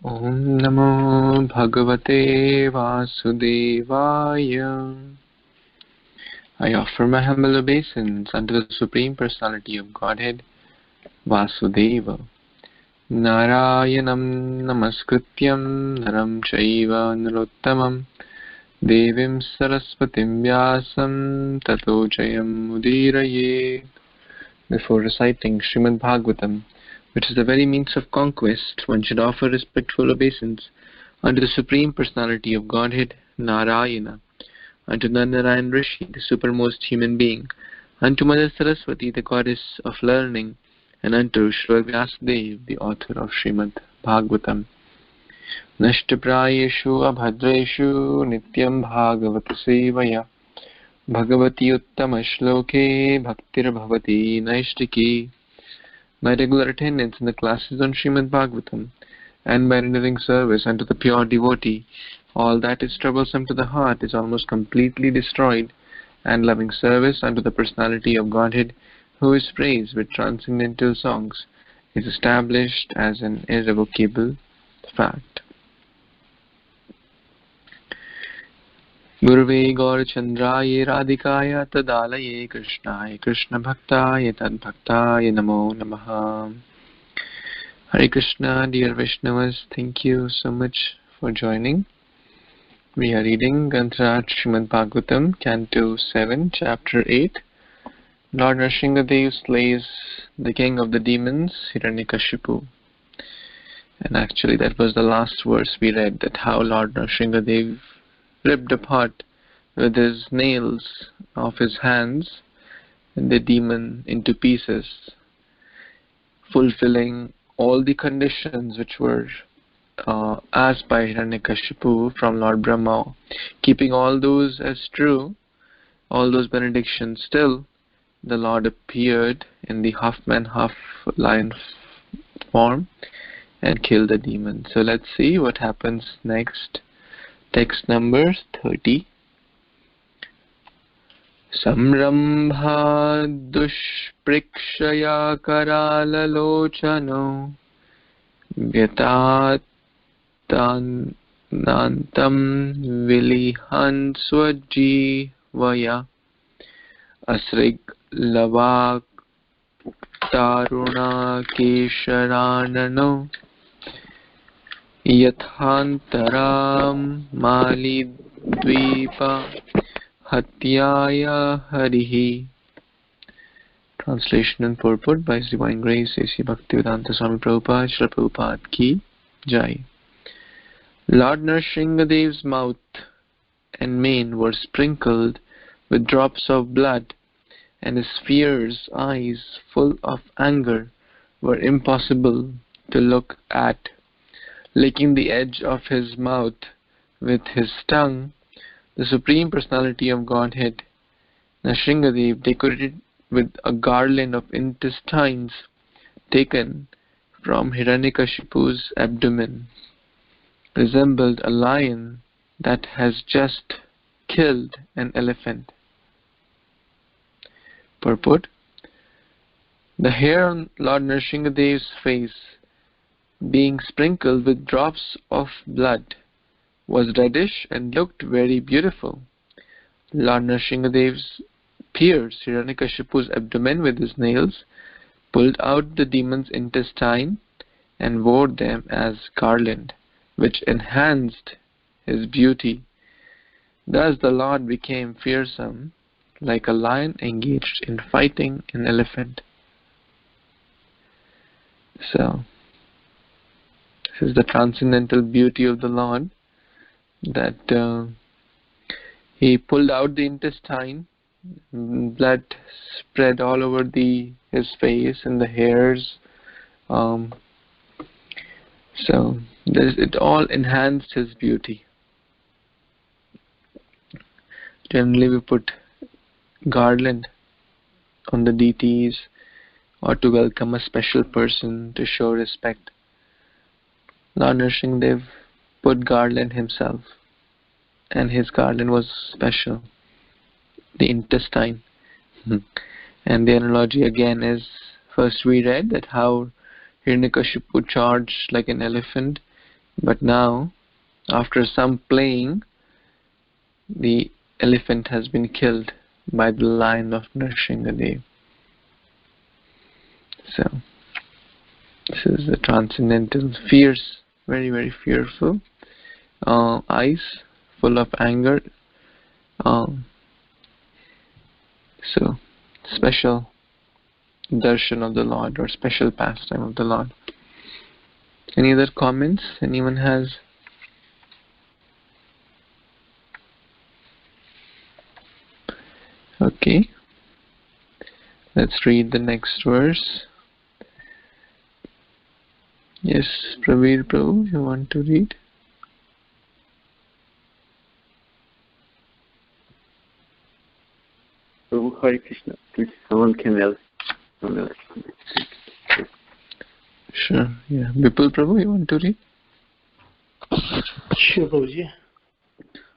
Om Namo Bhagavate Vasudevaya. I offer my humble obeisance unto the Supreme Personality of Godhead, Vasudeva. Narayanam Namaskrityam Naram Chaiva Narottamam Devim Saraswatim Vyasam Tato Jayam Udiraye. Before reciting Srimad Bhagvatam, which is the very means of conquest, one should offer respectful obeisance unto the Supreme Personality of Godhead, Narayana, unto Narayan Rishi, the supermost human being, unto Mother Saraswati, the goddess of learning, and unto Shri Vyasadev, the author of Srimad Bhagvatam. Nashtaprayeshu abhadreshu nityam bhagavata sevaya bhagavati uttama shloke bhaktir bhavati naishtiki. My regular attendance in the classes on Srimad Bhagvatam and by rendering service unto the pure devotee, all that is troublesome to the heart is almost completely destroyed, and loving service unto the Personality of Godhead, who is praised with transcendental songs, is established as an irrevocable fact. Gurve Gaur Chandraye Radhikaya Tadalaye Krishnaya Krishna Bhaktaya Tad Bhaktaya Namo Namaha. Hare Krishna, dear Vaishnavas, thank you so much for joining. We are reading Granthrat Srimad Bhagvatam, Canto 7, Chapter 8. Lord Narasimhadev slays the king of the demons, Hiranyakashipu. And actually that was the last verse we read, that how Lord Narasimhadev ripped apart with his nails of his hands the demon into pieces, fulfilling all the conditions which were asked by Hiranyakashipu from Lord Brahma, keeping all those as true, all those benedictions. Still, the Lord appeared in the half-man, half-lion form and killed the demon. So let's see what happens next. Text number 30. Samrambha dushprikshaya karalalochano vyatatanantam vilihan swajivaya asrig lavak taruna kesharanano Yathantaram Malidvipa Hatyaya Harihi. Translation and purport by His Divine Grace A.C. Bhaktivedanta Swami Prabhupada, Srila Prabhupada Ki Jai. Lord Narasimhadev's mouth and mane were sprinkled with drops of blood, and his fierce eyes, full of anger, were impossible to look at. Licking the edge of his mouth with his tongue, the Supreme Personality of Godhead, Narasimhadev, decorated with a garland of intestines taken from Hiranyakashipu's abdomen, resembled a lion that has just killed an elephant. Purport: the hair on Lord Narasimhadev's face, being sprinkled with drops of blood, was reddish and looked very beautiful. Lord Narasimhadev pierced Hiranyakashipu's abdomen with his nails, pulled out the demon's intestine, and wore them as garland, which enhanced his beauty. Thus the Lord became fearsome, like a lion engaged in fighting an elephant. So, this is the transcendental beauty of the Lord, that he pulled out the intestine, blood spread all over his face and the hairs. So it all enhanced his beauty. Generally we put garland on the deities or to welcome a special person to show respect. Lord Narasimhadev put garland himself, and his garland was special, the intestine. And the analogy again is, first we read that how Hiranyakashipu charged like an elephant But now, after some playing, the elephant has been killed by the lion of Narasimhadev. So, this is a transcendental, fierce, very, very fearful eyes full of anger. So, special darshan of the Lord or special pastime of the Lord. Any other comments anyone has? Okay, let's read the next verse. Yes, Pravir Prabhu, you want to read? Prabhu, Hare Krishna. Please, someone can help. Sure, yeah. Vipul Prabhu, you want to read? Sure, Prabhuji.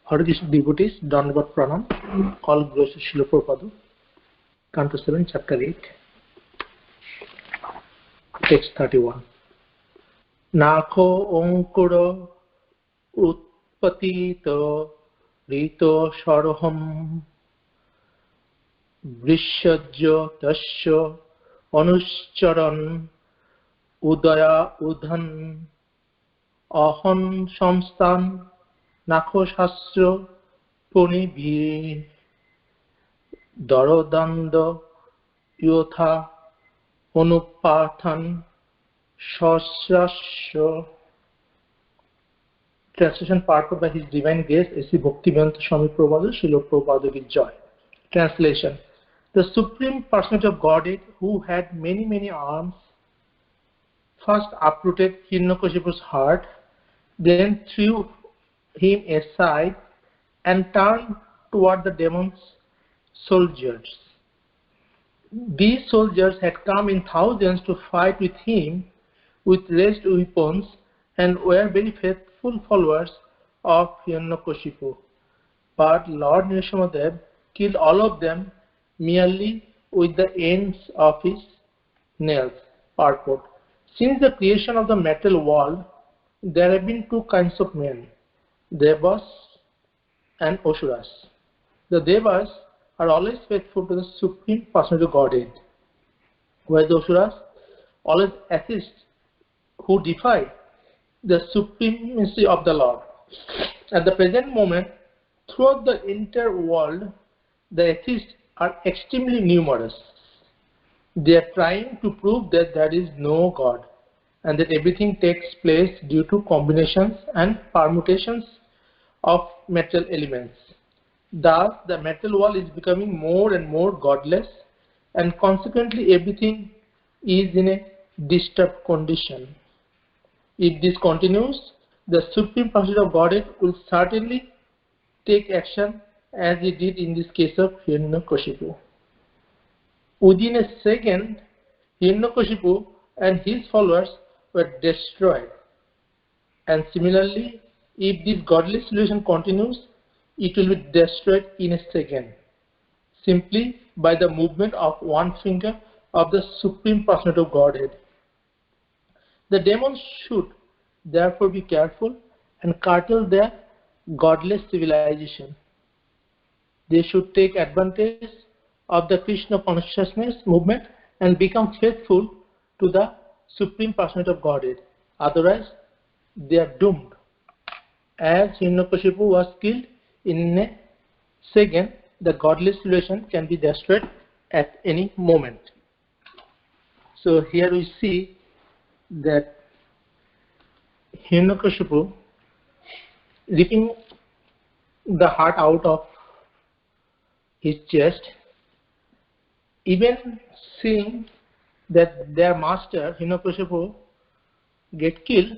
Hare Krishna devotees, Dandavat Pranam, all glories to Srila Prabhupada. Canto 7, Chapter 8, Text 31. Nakho onkura utpatito rito sharoham vrishajya tasya anuscharan udaya udhan aham samstan nakho shastra punibhi darodanda yotha anupathan shasrasya. Translation purport by His Divine Grace A.C. Bhaktivedanta Swami Prabhupada, Srila Prabhupada Ki Jai. Translation. The Supreme Personality of Godhead, who had many, many arms, first uprooted Hiranyakashipu's heart, then threw him aside and turned toward the demon's soldiers. These soldiers had come in thousands to fight with him with raised weapons and were very faithful followers of Hiranyakashipu. But Lord Narasimhadev killed all of them merely with the ends of his nails. Purport. Since the creation of the material world, there have been two kinds of men, Devas and Asuras. The Devas are always faithful to the Supreme Personality of Godhead, whereas the Asuras always assist who defy the supremacy of the Lord. At the present moment, throughout the entire world, the atheists are extremely numerous. They are trying to prove that there is no God and that everything takes place due to combinations and permutations of material elements. Thus, the material world is becoming more and more godless, and consequently everything is in a disturbed condition. If this continues, the Supreme Personality of Godhead will certainly take action as it did in this case of Hiranyakashipu. Within a second, Hiranyakashipu and his followers were destroyed. And similarly, if this godly situation continues, it will be destroyed in a second, simply by the movement of one finger of the Supreme Personality of Godhead. The demons should therefore be careful and curtail their godless civilization. They should take advantage of the Krishna consciousness movement and become faithful to the Supreme Personality of Godhead. Otherwise, they are doomed. As Hiranyakashipu was killed in a second, the godly civilization can be destroyed at any moment. So here we see that Hiranyakashipu ripping the heart out of his chest, even seeing that their master Hiranyakashipu get killed,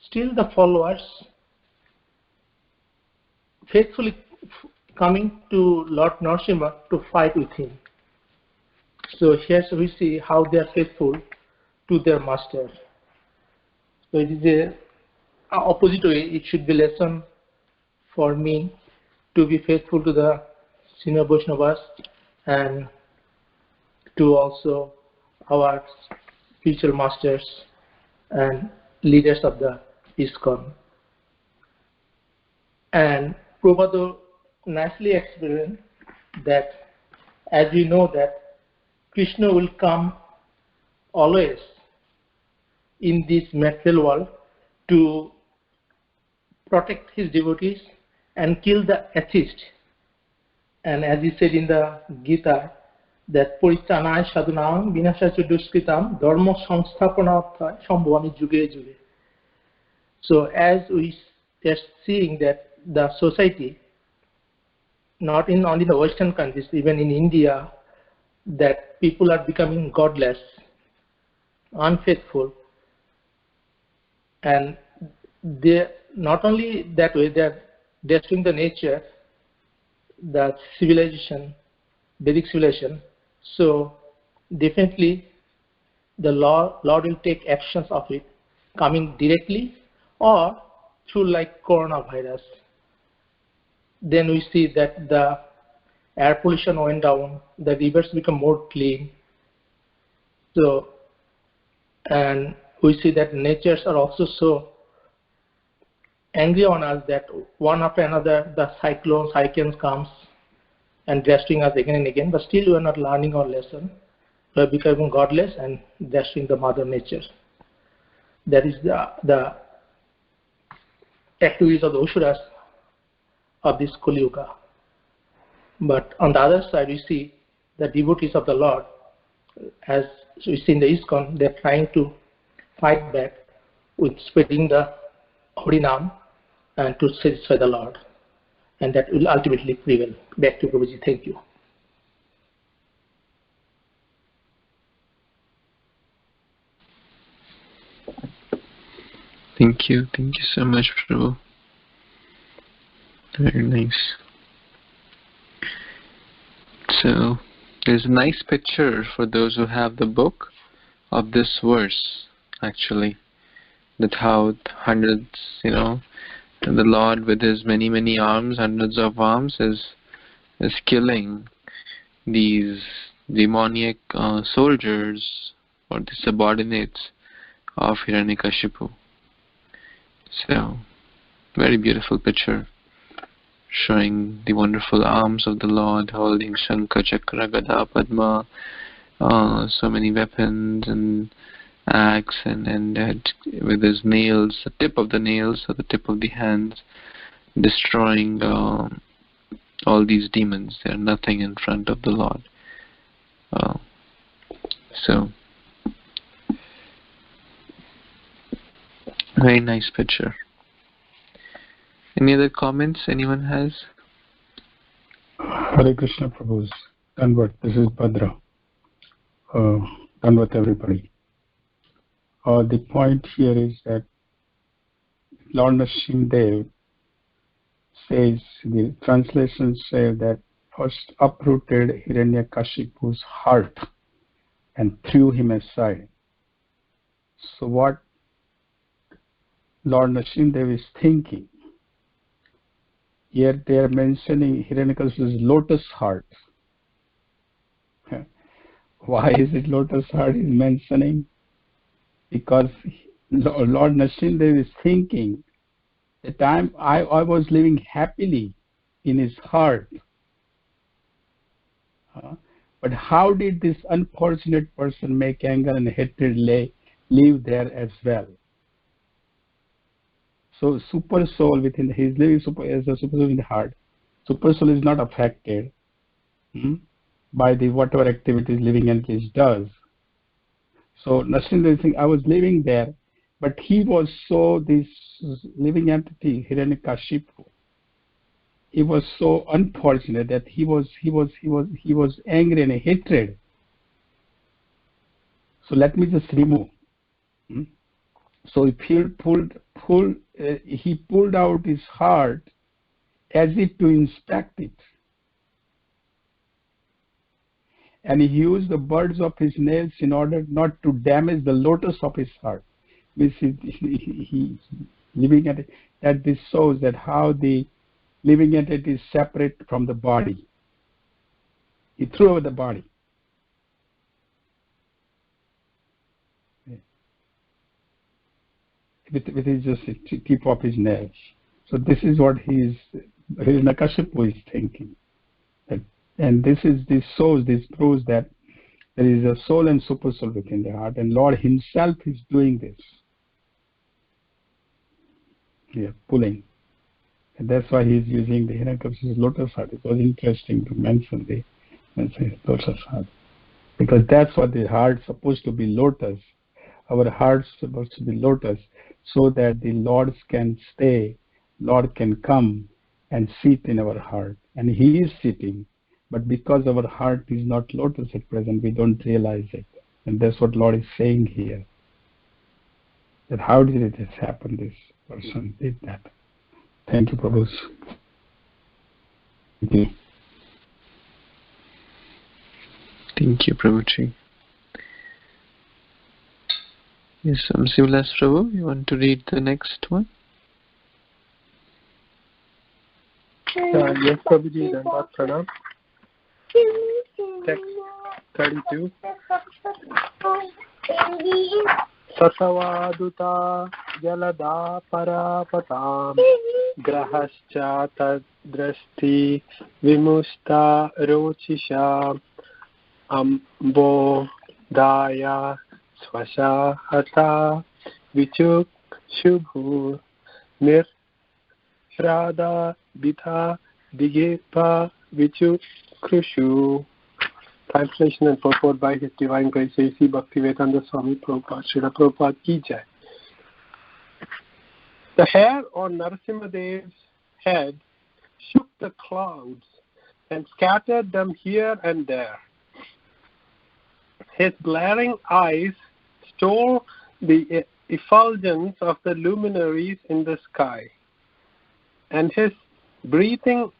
still the followers faithfully coming to Lord Narasimha to fight with him. So here we see how they are faithful to their master. So it is a opposite way. It should be lesson for me to be faithful to the senior Vaishnavas and to also our spiritual masters and leaders of the ISKCON. And Prabhupada nicely explained that as we know that Krishna will come always in this material world to protect his devotees and kill the atheist. And as he said in the Gita, that Parityanaya sadhunam vinasya duskritam dharma samsthapanarthaya sambhavami juge juge. So as we are seeing that the society, not in only the Western countries, even in India, that people are becoming godless, unfaithful, and they not only that way, they are destroying the nature, the civilization, Vedic civilization. So definitely the Lord will take actions of it, coming directly or through like coronavirus. Then we see that the air pollution went down, the rivers become more clean. So, and we see that natures are also so angry on us that one after another the cyclones comes and destroying us again and again, but still we are not learning our lesson. We are becoming godless and destroying the mother nature. That is the activities of the Asuras of this Kali Yuga. But on the other side, we see the devotees of the Lord, as we see in the ISKCON, they are trying to fight back with spreading the Harinam and to satisfy the Lord. And that will ultimately prevail. Back to Prabhuji. Thank you. Thank you so much, Prabhu. Very nice. So there's a nice picture for those who have the book of this verse, actually, that how hundreds, and the Lord with his many arms, hundreds of arms, is killing these demoniac soldiers or the subordinates of Hiranyakashipu. So, very beautiful picture showing the wonderful arms of the Lord holding Shankha, Chakra, Gada, Padma, so many weapons and axe and with his nails, the tip of the nails or the tip of the hands, destroying all these demons. They are nothing in front of the Lord. So, very nice picture. Any other comments anyone has? Hare Krishna Prabhu's Danvat. This is Bhadra. Danvat everybody. The point here is that Lord Narasimhadev says, the translations say that first uprooted Hiranyakashipu's heart and threw him aside. So what Lord Narasimhadev is thinking, here they are mentioning Hiranyakashipu's lotus heart. Why is it lotus heart is mentioning? Because Lord Narasimhadev is thinking, the time I was living happily in his heart. But how did this unfortunate person make anger and hatred live there as well? So super soul within his living as a super soul in the heart. Super soul is not affected by the whatever activities living entity does. So Narasimhadev is saying, I was living there, but he was this living entity, Hiranyakashipu. It was so unfortunate that he was angry and hatred. So let me just remove. So he pulled out his heart as if to inspect it, and he used the birds of his nails in order not to damage the lotus of his heart. He living at it, that this shows that how the living entity is separate from the body. He threw away the body. with his just tip of his nails. So this is what Hiranyakashipu is thinking. And this proves that there is a soul and super soul within the heart, and Lord Himself is doing this. Yeah, pulling. And that's why he's using the Hiranyakashipu's lotus heart. It was interesting to mention the lotus heart. Because that's what the heart's supposed to be, lotus. Our heart's supposed to be lotus, so that the Lord can stay, Lord can come and sit in our heart. And He is sitting. But because our heart is not lotus at present, we don't realize it. And that's what Lord is saying here. That how did it happen, this person did that. Thank you, Prabhu. Thank you. Thank you, Prabhuji. Yes, Sivilas Prabhu, you want to read the next one? Yes, Prabhuji, then Pranam. Text 32. Sasavaduta jalada parapatam grahascha tadrasti vimusta rocisha ambo daya swashahata vichuk shubhu nirrada bitha digepa vichuk krushu. Translation and purport by His Divine Grace A.C. Bhaktivedanta Swami Prabhupada. Srila Prabhupada ki jai. The hair on Narasimhadev's head shook the clouds and scattered them here and there. His glaring eyes stole the effulgence of the luminaries in the sky, and his breathing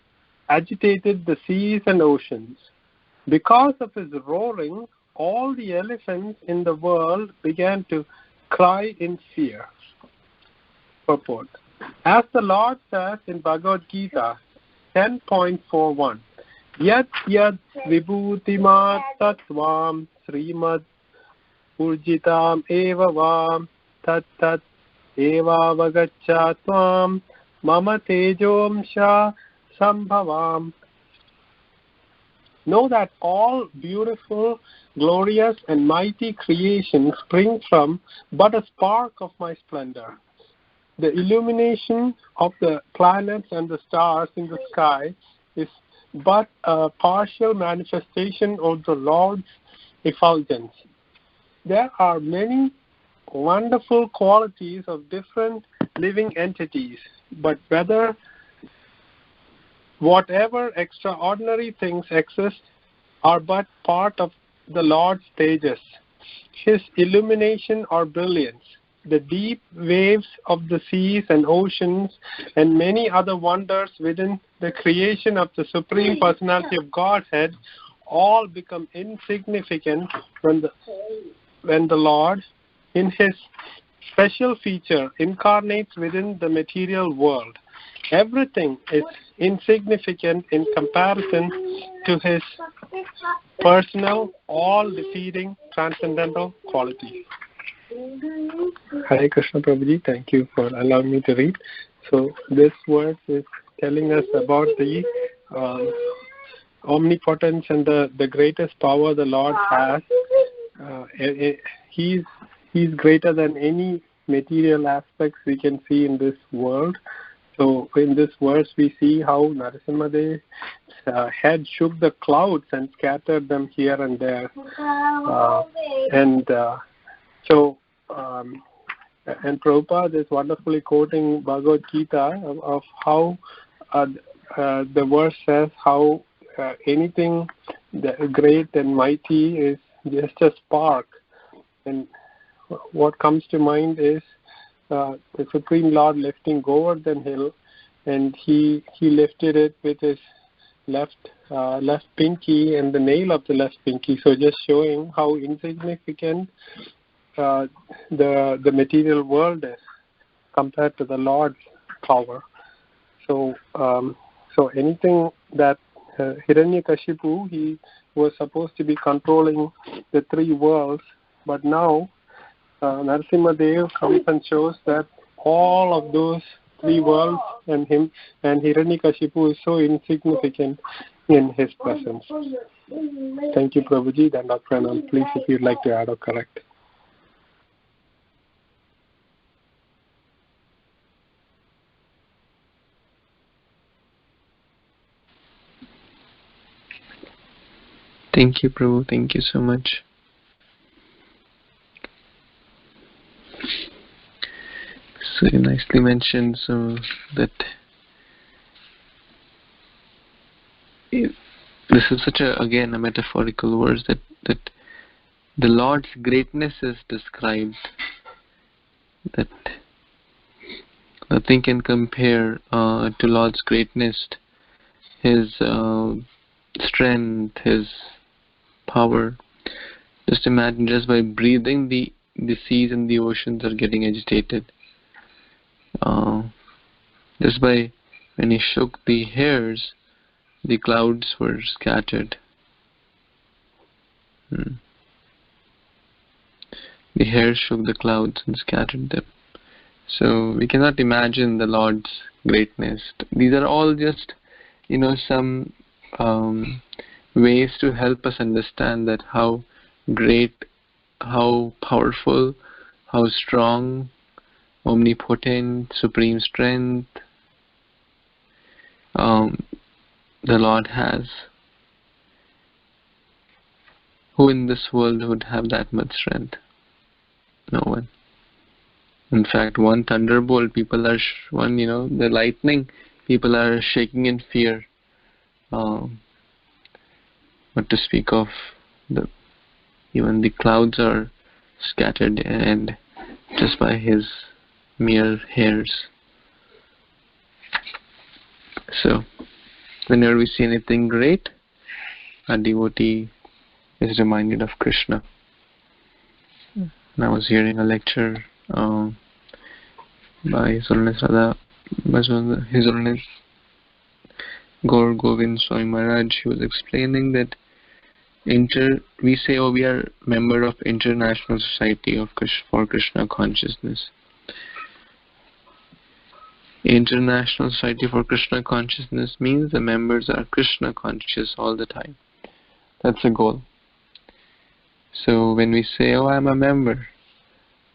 agitated the seas and oceans. Because of his roaring, all the elephants in the world began to cry in fear. Purport. As the Lord says in Bhagavad Gita 10.41, Yat yat vibhutimat tattvam Srimad Urjitam eva vam tat tat eva vagaccha tvam mama tejomsha sambhavam. Know that all beautiful, glorious, and mighty creations spring from but a spark of my splendor. The illumination of the planets and the stars in the sky is but a partial manifestation of the Lord's effulgence. There are many wonderful qualities of different living entities, but whatever extraordinary things exist are but part of the Lord's stages, His illumination or brilliance. The deep waves of the seas and oceans and many other wonders within the creation of the Supreme Personality of Godhead all become insignificant when the Lord, in His special feature, incarnates within the material world. Everything is insignificant in comparison to His personal, all-defeating, transcendental qualities. Hare Krishna Prabhuji, thank you for allowing me to read. So this verse is telling us about the omnipotence and the greatest power the Lord has. He's greater than any material aspects we can see in this world. So in this verse we see how Narasimhadev head shook the clouds and scattered them here and there. And Prabhupada is wonderfully quoting Bhagavad Gita of how the verse says how anything great and mighty is just a spark. And what comes to mind is the Supreme Lord lifting Govardhan Hill, and he lifted it with his left pinky and the nail of the left pinky. So just showing how insignificant the material world is compared to the Lord's power. So anything that Hiranyakashipu, he was supposed to be controlling the three worlds, but now Narasimhadev comes and shows that all of those three worlds, and him and Hiranyakashipu is so insignificant in his presence. Thank you, Prabhuji. Then Dr. Anand, please, if you'd like to add or correct. Thank you, Prabhu. Thank you so much. So you nicely mentioned that this is such a metaphorical verse that the Lord's greatness is described, that nothing can compare to Lord's greatness, His strength, His power. Just imagine, just by breathing, the seas and the oceans are getting agitated. Just by when He shook the hairs, the clouds were scattered. The hair shook the clouds and scattered them. So we cannot imagine the Lord's greatness. These are all just, some ways to help us understand that how great, how powerful, how strong, omnipotent, supreme strength the Lord has. Who in this world would have that much strength? No one. In fact, one thunderbolt, the lightning, people are shaking in fear. But to speak of even the clouds are scattered, and just by His mere hairs. So, whenever we see anything great, a devotee is reminded of Krishna. And I was hearing a lecture by His Holiness Gaur Govind Swami Maharaj. He was explaining that we say, we are member of International Society for Krishna Consciousness. International Society for Krishna Consciousness means the members are Krishna conscious all the time. That's the goal. So when we say, I'm a member,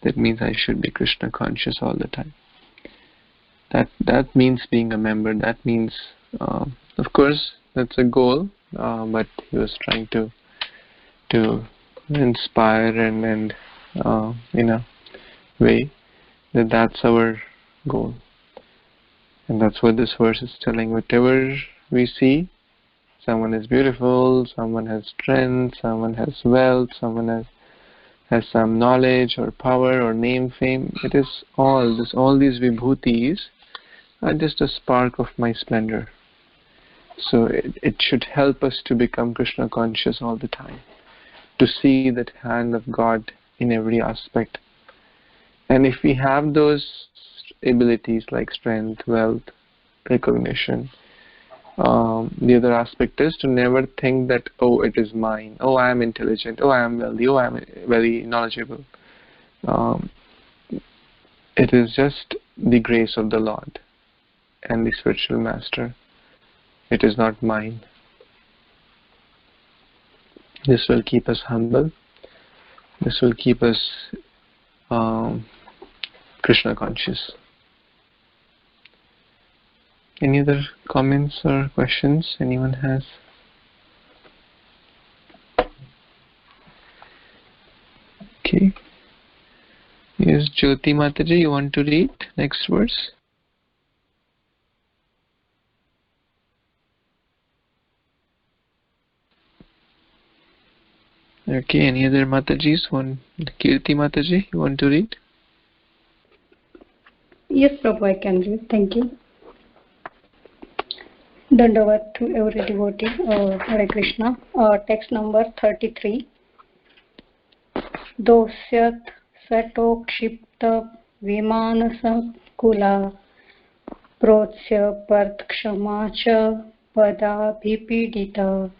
that means I should be Krishna conscious all the time. That means being a member. That means, of course, that's a goal, but he was trying to inspire and in a way that's our goal. And that's what this verse is telling. Whatever we see, someone is beautiful, someone has strength, someone has wealth, someone has some knowledge or power or name, fame. It is all these vibhutis are just a spark of my splendor. So it should help us to become Krishna conscious all the time, to see that hand of God in every aspect. And if we have those abilities like strength, wealth, recognition, the other aspect is to never think that, it is mine, I am intelligent, I am wealthy, I am very knowledgeable. It is just the grace of the Lord and the spiritual master. It is not mine. This will keep us humble. This will keep us Krishna conscious. Any other comments or questions anyone has? Okay. Yes, Jyoti Mataji, you want to read next verse? Okay, any other Matajis? Kirti Mataji, you want to read? Yes, Prabhu, I can read. Thank you. Dandavat to every devotee. Hare Krishna. Text number 33. Dosyat satokshipta vimanasa kula protsya partkshama cha padabhipidita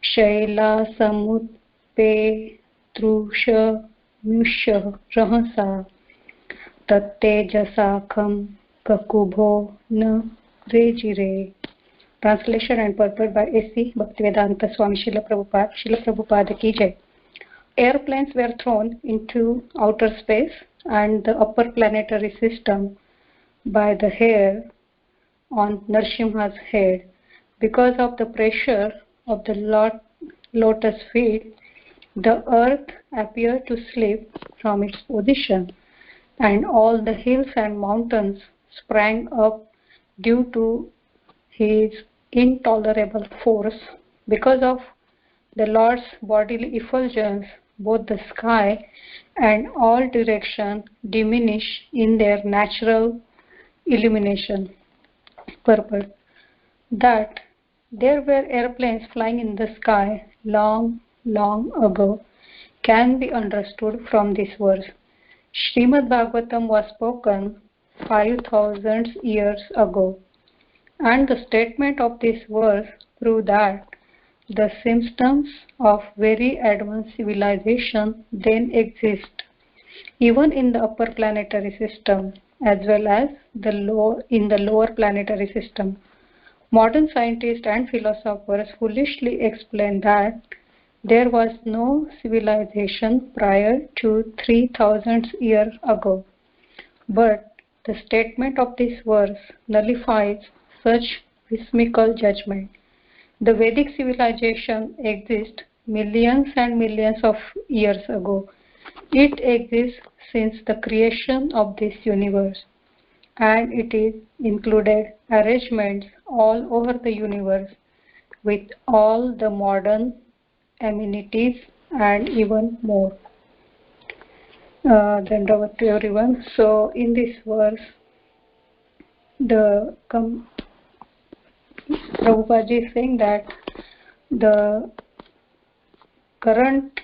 shaila samutpe trusha musha rahasa Tattejasakam kakubho na rejire. Translation and purport by A.C. Bhaktivedanta Swami Srila Prabhupada. Srila Prabhupada ki jai. Airplanes were thrown into outer space and the upper planetary system by the hair on Narasimha's head. Because of the pressure of the lotus feet, the earth appeared to slip from its position, and all the hills and mountains sprang up due to his intolerable force. Because of the Lord's bodily effulgence, both the sky and all direction diminish in their natural illumination. Purport: that there were airplanes flying in the sky long ago can be understood from this verse. Srimad Bhagvatam was spoken 5,000 years ago, and the statement of this verse prove that the symptoms of very advanced civilization then exist, even in the upper planetary system as well as in the lower planetary system. Modern scientists and philosophers foolishly explain that there was no civilization prior to 3,000 years ago. But the statement of this verse nullifies such whimsical judgment. The Vedic civilization exists millions and millions of years ago. It exists since the creation of this universe, and it is included arrangements all over the universe with all the modern amenities and even more. Then over to everyone. So in this verse, the Prabhupada is saying that the current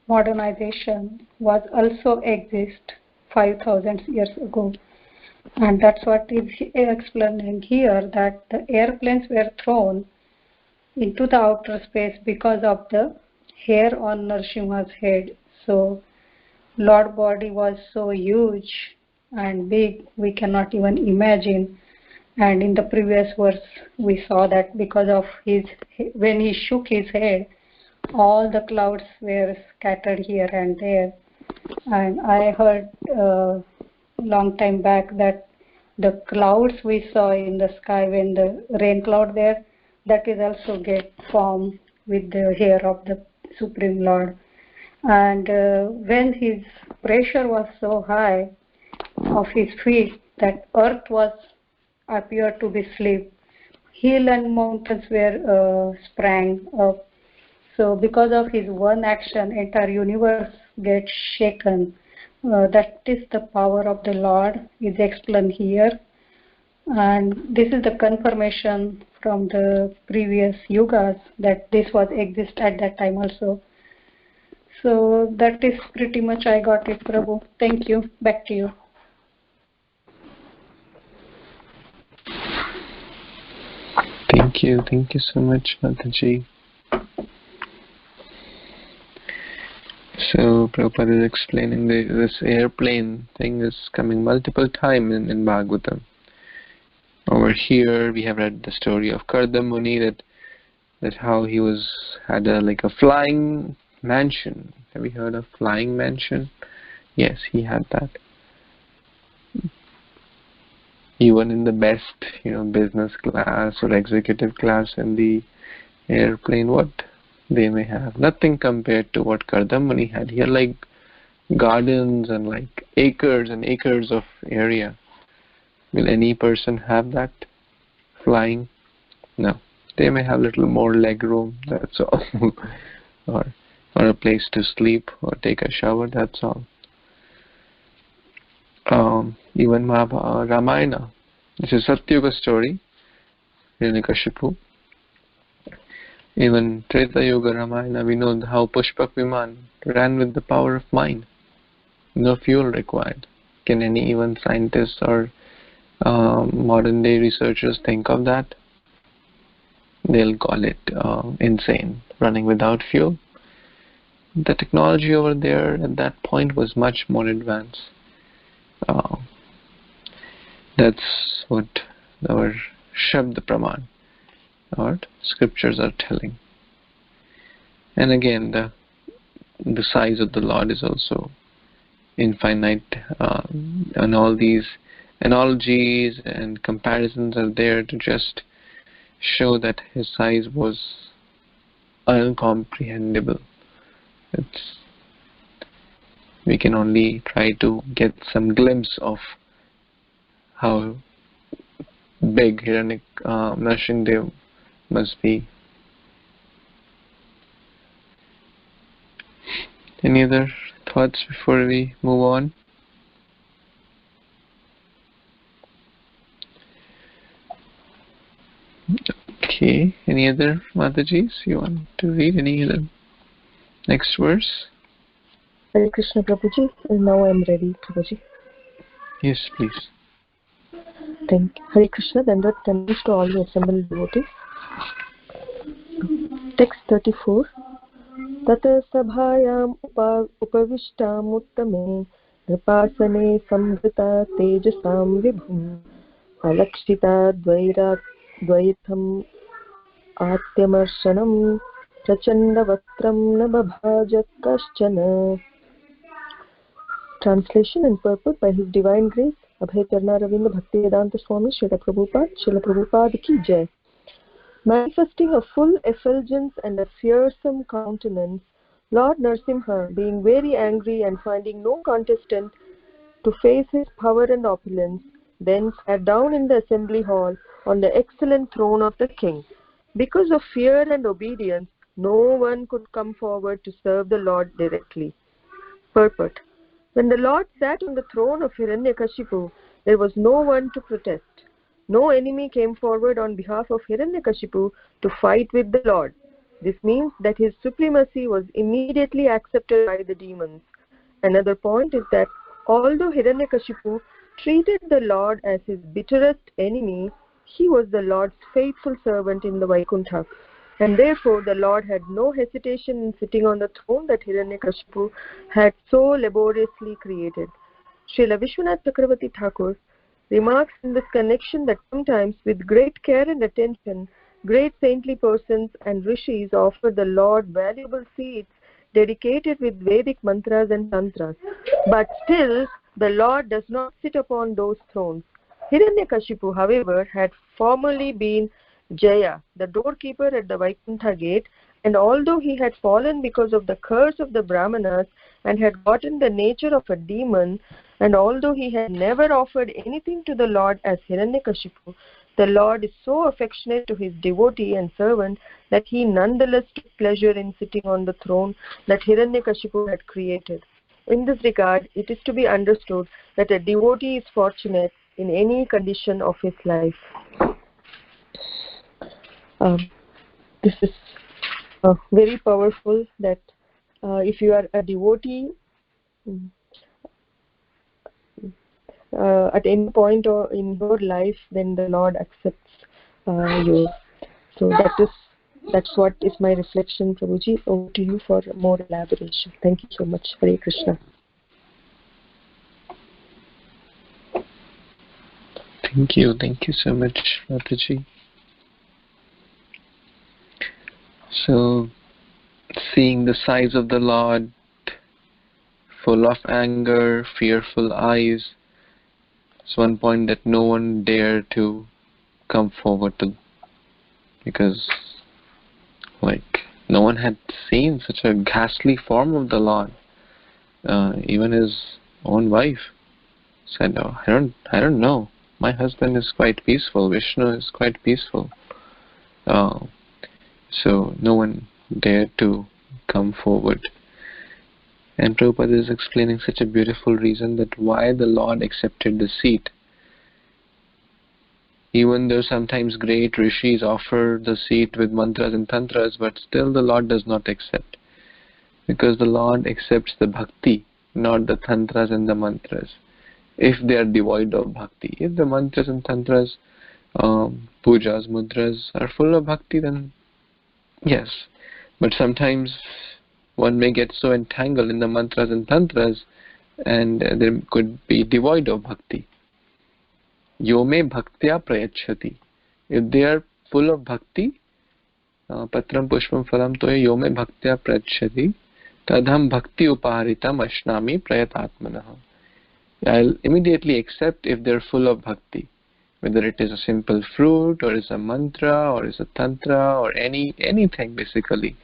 modernization was also exist 5,000 years ago, and that's what is explaining here, that the airplanes were thrown into the outer space because of the hair on Narasimha's head. So Lord body was so huge and big we cannot even imagine. And in the previous verse we saw that because of when he shook his head, all the clouds were scattered here and there. And I heard long time back that the clouds we saw in the sky, when the rain cloud there, that is also get formed with the hair of the Supreme Lord. And when his pressure was so high of his feet that earth was appeared to be slip, hill and mountains were sprang up. So because of his one action, entire universe gets shaken. That is the power of the Lord is explained here, and this is the confirmation from the previous yugas that this was exist at that time also. So that is pretty much I got it, Prabhu. Thank you. Back to you. Thank you so much, Mataji. So Prabhupada is explaining this airplane thing is coming multiple times in Bhagavatam. Over here we have read the story of Karda Muni, that how he had a flying mansion. Have you heard of flying mansion? Yes, he had that. Even in the best, business class or executive class in the airplane, what they may have, nothing compared to what Karda Muni had. He had gardens and acres and acres of area. Will any person have that? Flying? No. They may have little more leg room, that's all. or a place to sleep or take a shower, that's all. Even Ramayana, this is Satyuga story, Hiranyakashipu. Even Treta Yuga Ramayana, we know how Pushpak Viman ran with the power of mind. No fuel required. Can any even scientists or modern day researchers think of that? They'll call it insane, running without fuel. The technology over there at that point was much more advanced. That's what our Shabd Praman, our scriptures are telling. And again, the size of the Lord is also infinite, and all these analogies and comparisons are there to just show that his size was uncomprehendable. We can only try to get some glimpse of how big Narasimhadev must be. Any other thoughts before we move on? Okay, any other Matajis you want to read? Any other next verse? Hare Krishna Prabhuji, and now I am ready, Prabhuji. Yes, please. Thank you. Hare Krishna, Dandavad thanks to all the assembled devotees. Text 34. Tata sabhayam upavishtam uttame nripasane samvrita tejasam vibhum alakshita dvaitham atyamarsanam prachanda vatram nabhabhaja kaschana. Translation and purport by His Divine Grace Abhay Charna Ravinda Bhaktivedanta Swami Srila Prabhupada Ki Jai. Manifesting a full effulgence and a fearsome countenance, Lord Narasimha, being very angry and finding no contestant to face his power and opulence, then sat down in the assembly hall on the excellent throne of the king. Because of fear and obedience, no one could come forward to serve the Lord directly. Purport. When the Lord sat on the throne of Hiranyakashipu, there was no one to protest. No enemy came forward on behalf of Hiranyakashipu to fight with the Lord. This means that his supremacy was immediately accepted by the demons. Another point is that although Hiranyakashipu treated the Lord as his bitterest enemy, he was the Lord's faithful servant in the Vaikuntha. And therefore the Lord had no hesitation in sitting on the throne that Hiranyakashipu had so laboriously created. Srila Vishwanath Chakravarti Thakur remarks in this connection that sometimes with great care and attention, great saintly persons and rishis offer the Lord valuable seats dedicated with Vedic mantras and tantras. But still, the Lord does not sit upon those thrones. Hiranyakashipu, however, had formerly been Jaya, the doorkeeper at the Vaikuntha gate, and although he had fallen because of the curse of the Brahmanas and had gotten the nature of a demon, and although he had never offered anything to the Lord as Hiranyakashipu, the Lord is so affectionate to his devotee and servant that he nonetheless took pleasure in sitting on the throne that Hiranyakashipu had created. In this regard, it is to be understood that a devotee is fortunate in any condition of his life. This is very powerful, that if you are a devotee, at any point or in your life, then the Lord accepts you. So that's what is my reflection, Prabhuji. Over to you for more elaboration. Thank you so much. Hare Krishna. Thank you so much, Mataji. So, seeing the size of the Lord, full of anger, fearful eyes, it's one point that no one dared to come forward to, because no one had seen such a ghastly form of the Lord. Even his own wife said, "Oh, I don't know. My husband is quite peaceful. Vishnu is quite peaceful." So no one dared to come forward. And Prabhupada is explaining such a beautiful reason that why the Lord accepted the seat. Even though sometimes great rishis offer the seat with mantras and tantras, but still the Lord does not accept. Because the Lord accepts the bhakti, not the tantras and the mantras, if they are devoid of bhakti. If the mantras and tantras, pujas, mudras are full of bhakti, then yes. But sometimes one may get so entangled in the mantras and tantras and there could be devoid of bhakti. Yome bhaktya prayachati. If they are full of bhakti, patram pushpam phalam toya yome bhaktya prayachati tadham bhakti upaharitam ashnami prayatatmanah. I'll immediately accept if they're full of bhakti, whether it is a simple fruit or is a mantra or is a tantra or anything basically.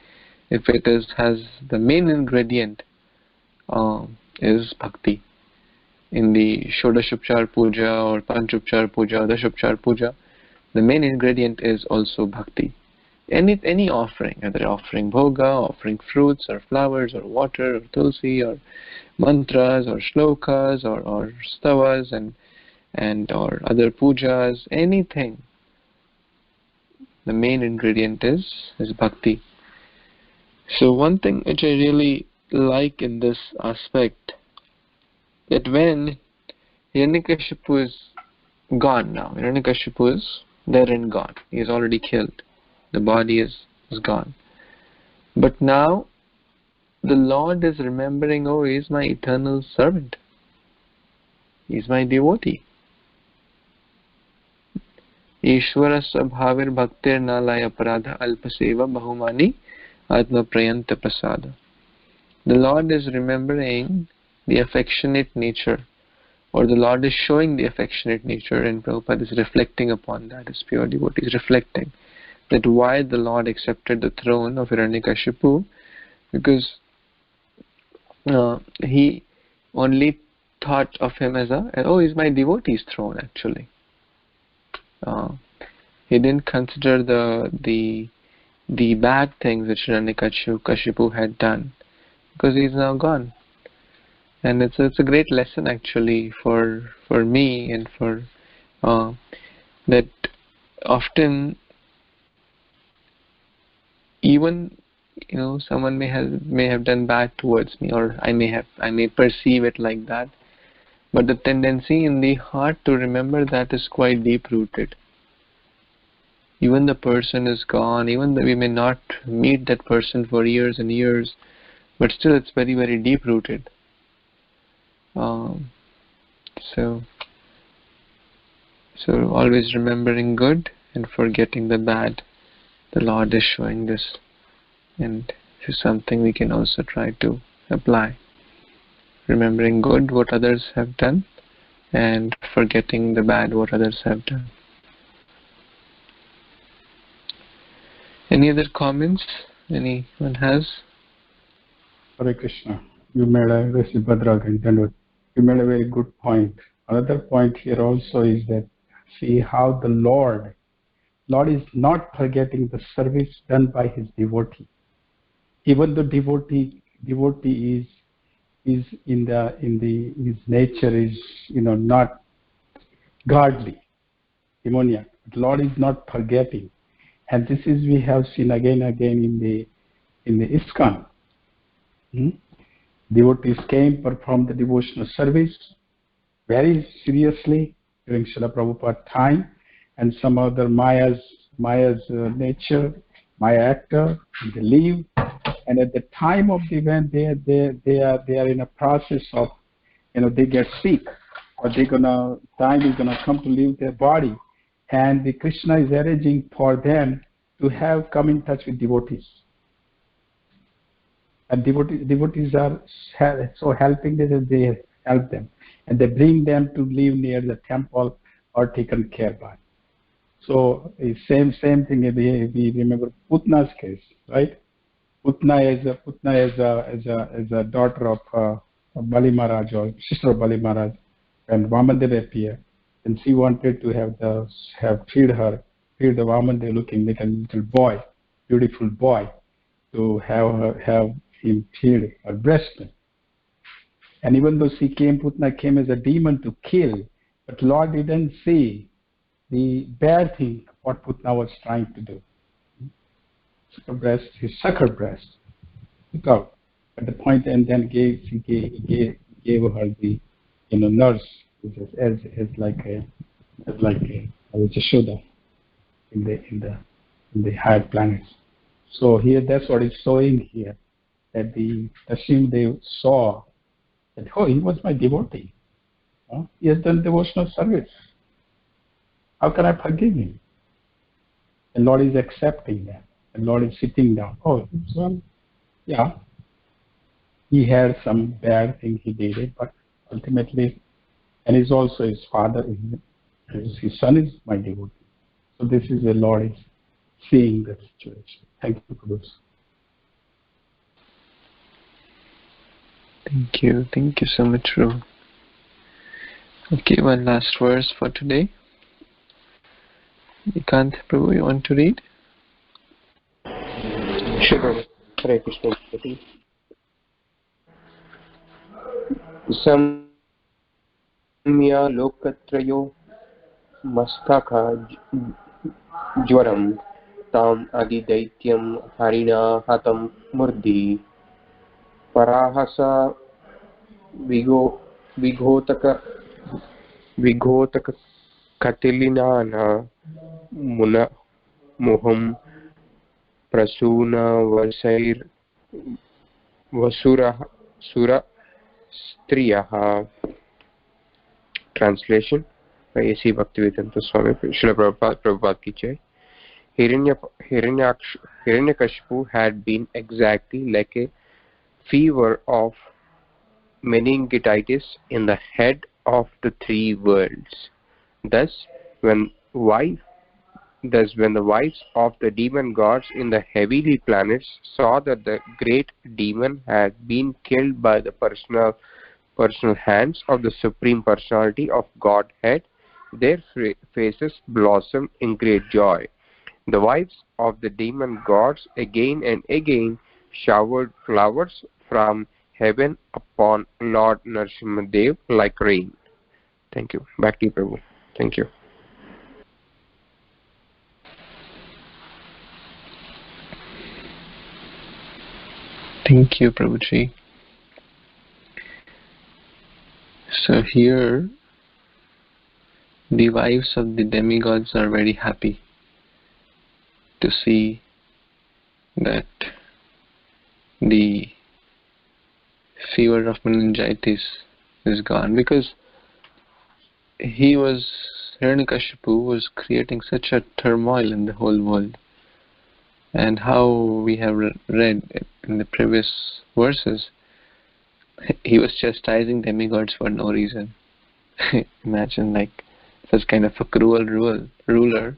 If it has the main ingredient is bhakti. In the Shodashupchar Puja or Panchupchar Puja or Dashupchar Puja, the main ingredient is also bhakti. Any offering, whether offering bhoga, offering fruits or flowers or water or tulsi or mantras or shlokas or stavas and or other pujas, anything, the main ingredient is bhakti. So one thing which I really like in this aspect, that when Hiranyakashipu is gone now, Hiranyakashipu is dead and gone, he is already killed, the body is gone, but now the Lord is remembering, oh, he is my eternal servant, he is my devotee. Ishvara sabhavir bhaktir nalaya paradha alpaseva bahumani atma prayanta prasada. The Lord is remembering the affectionate nature, or the Lord is showing the affectionate nature, and Prabhupada is reflecting upon that as pure devotee, is reflecting that why the Lord accepted the throne of Hiranyakashipu, because he only thought of him as he's my devotee's throne actually. He didn't consider the bad things that Hiranyakashipu had done, because he is now gone. And it's a great lesson actually for me and for that often even someone may have done bad towards me, or I may perceive it like that, but the tendency in the heart to remember that is quite deep rooted. Even the person is gone, even though we may not meet that person for years and years, but still it's very, very deep rooted. So always remembering good and forgetting the bad. The Lord is showing this, and this is something we can also try to apply. Remembering good, what others have done, and forgetting the bad, what others have done. Any other comments anyone has? Hare Krishna. You made a very good point. Another point here also is that see how the Lord is not forgetting the service done by his devotee. Even the devotee is his nature is not godly, demoniac. But Lord is not forgetting, and this is we have seen again and again in the ISKCON. Devotees came, performed the devotional service very seriously during Srila Prabhupada time, and some other Maya's nature, Maya actor, they leave, and at the time of the event, they are in a process of, they get sick, or time is gonna come to leave their body, and the Krishna is arranging for them to come in touch with devotees. And devotees are so helping that they help them, and they bring them to live near the temple or taken care by. So same thing. We remember Putna's case, right? Putna is a daughter of Bali Maharaj, or sister of Bali Maharaj, and Vamandev appeared, and she wanted to feed the Vamandev looking little boy, beautiful boy, to have him feed her breast milk. And even though Putna came as a demon to kill, but Lord didn't see the bad thing what Putna was trying to do. He sucked her breast, took out at the point, and then gave her the nurse, as like a Jashoda in the higher planets. So here that's what it's showing here, that the Narasimhadev saw that, oh, he was my devotee. He has done devotional service. How can I forgive him? The Lord is accepting that. The Lord is sitting down. Oh, well, yeah. He had some bad thing he did it, but ultimately, and he's also his father. His son is my devotee. So this is the Lord is seeing the situation. Thank you, Gurus. Thank you so much, Ru. Okay, one last verse for today. Ikant Prabhu, you want to read? Sure. Hare Krishna. Samya lokatrayo mastaka jwaram tam adidaityam harina hatam murdi parahasa vigotaka katilinana muna muham prasuna vasair vasura sura striyaha. Translation by A.C. Bhaktivedanta Swami Srila Prabhupada ki jai. Hiranyakashipu had been exactly like a fever of meningitis in the head of the three worlds. Thus, when the wives of the demon gods in the heavenly planets saw that the great demon had been killed by the personal hands of the Supreme Personality of Godhead, their faces blossomed in great joy. The wives of the demon gods again and again showered flowers from heaven upon Lord Narasimhadev like rain. Thank you. Back to you, Prabhu. Thank you. Thank you, Prabhuji. So here, the wives of the demigods are very happy to see that the fever of meningitis is gone, because Hiranyakashipu was creating such a turmoil in the whole world. And how we have read in the previous verses, he was chastising demigods for no reason. Imagine, like, such kind of a cruel ruler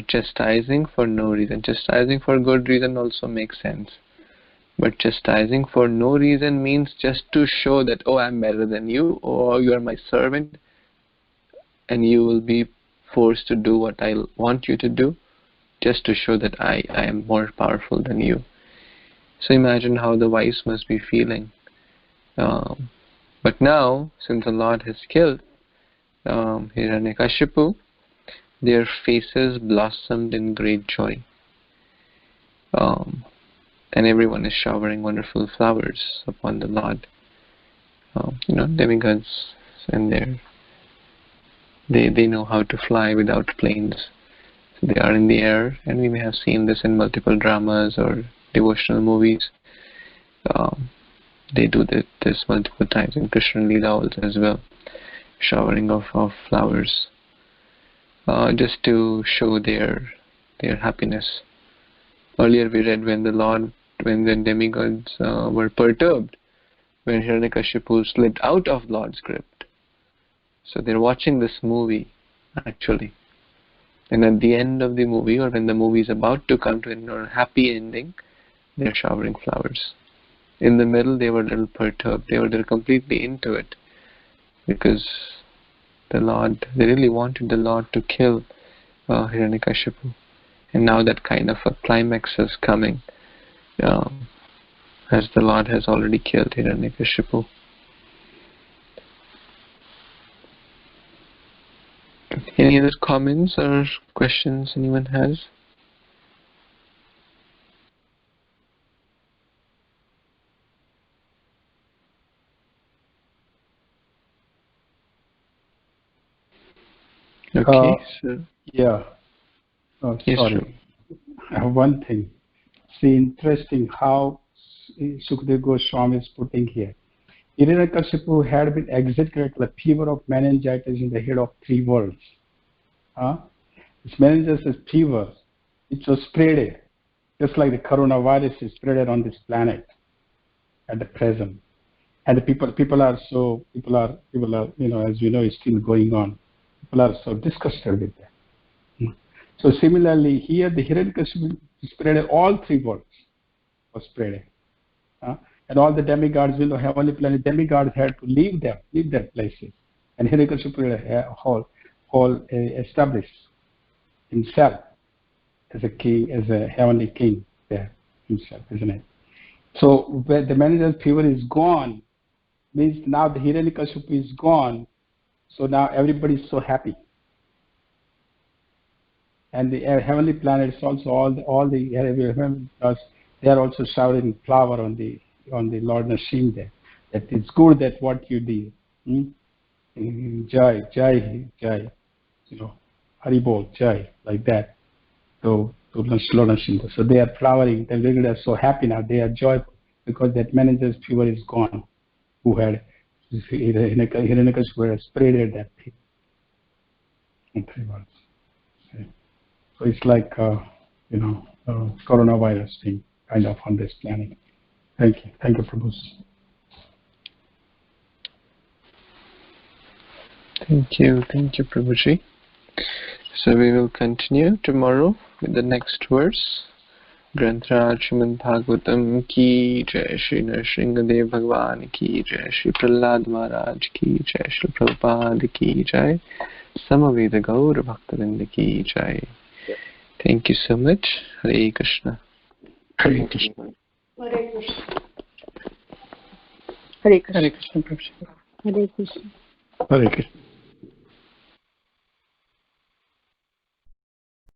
chastising for no reason. Chastising for good reason also makes sense, but chastising for no reason means just to show that, oh, I'm better than you, or you are my servant and you will be forced to do what I want you to do, just to show that I am more powerful than you. So imagine how the wives must be feeling. But now, since the Lord has killed Hiranyakashipu, their faces blossomed in great joy. And everyone is showering wonderful flowers upon the Lord. Demigods, and they know how to fly without planes. So they are in the air, and we may have seen this in multiple dramas or devotional movies. They do this multiple times in Krishna Leela also as well, showering of flowers, just to show their happiness. Earlier we read when the demigods were perturbed, when Hiranyakashipu slipped out of Lord's grip. So they're watching this movie, actually. And at the end of the movie, or when the movie is about to come to a happy ending, they're showering flowers. In the middle, they were a little perturbed. They're completely into it, because they really wanted the Lord to kill Hiranyakashipu. And now that kind of a climax is coming, as the Lord has already killed Hiranyakashipu. Any other comments or questions anyone has? Okay, so yeah. Oh, yes, sorry. sure. I have one thing. See, interesting how Sukadeva Goswami is putting here. Hiranyakashipu had been executed with a fever of meningitis in the head of 3 worlds. This meningitis fever, it was spread just like the coronavirus is spread on this planet at the present. And the people are, you know, as you know, it's still going on. People are so disgusted with that. So similarly, here the Hiranyakashipu spread all 3 worlds was spread. And all the demigods, you know, heavenly planet demigods had to leave their places. And Hiranyakashipu whole established himself as a king, as a heavenly king there himself, isn't it? So where the meningitis fever is gone, means now the Hiranyakashipu is gone, so now everybody is so happy. And the heavenly planets also, all the heavenly gods, they are also showering flower on the Lord Narasimha there. That it's good that what you did. Jai, you know, Haribol, Jai, like that. So Lord Narasimha. So they are flowering. They are so happy now. They are joyful because that meningitis fever is gone. Who had Hiranyakashipu had spreaded that thing in 3 months. Okay. So it's like you know, coronavirus thing kind of on this planet. Thank you, Prabhu. Thank you, Prabhuji. So we will continue tomorrow with the next verse. Grantraj Srimad Bhagvatam ki jai, Shri Narasimhadev Bhagwan ki jai, Shri Prahlad Maharaj ki jai, Shri Prabhupada ki jai, Samaveda Gaur Bhaktavinda ki jai. Thank you so much. Hare Krishna. Hare Krishna. Hare Krishna. Hare Krishna. Hare Krishna. Hare Krishna. Hare Krishna.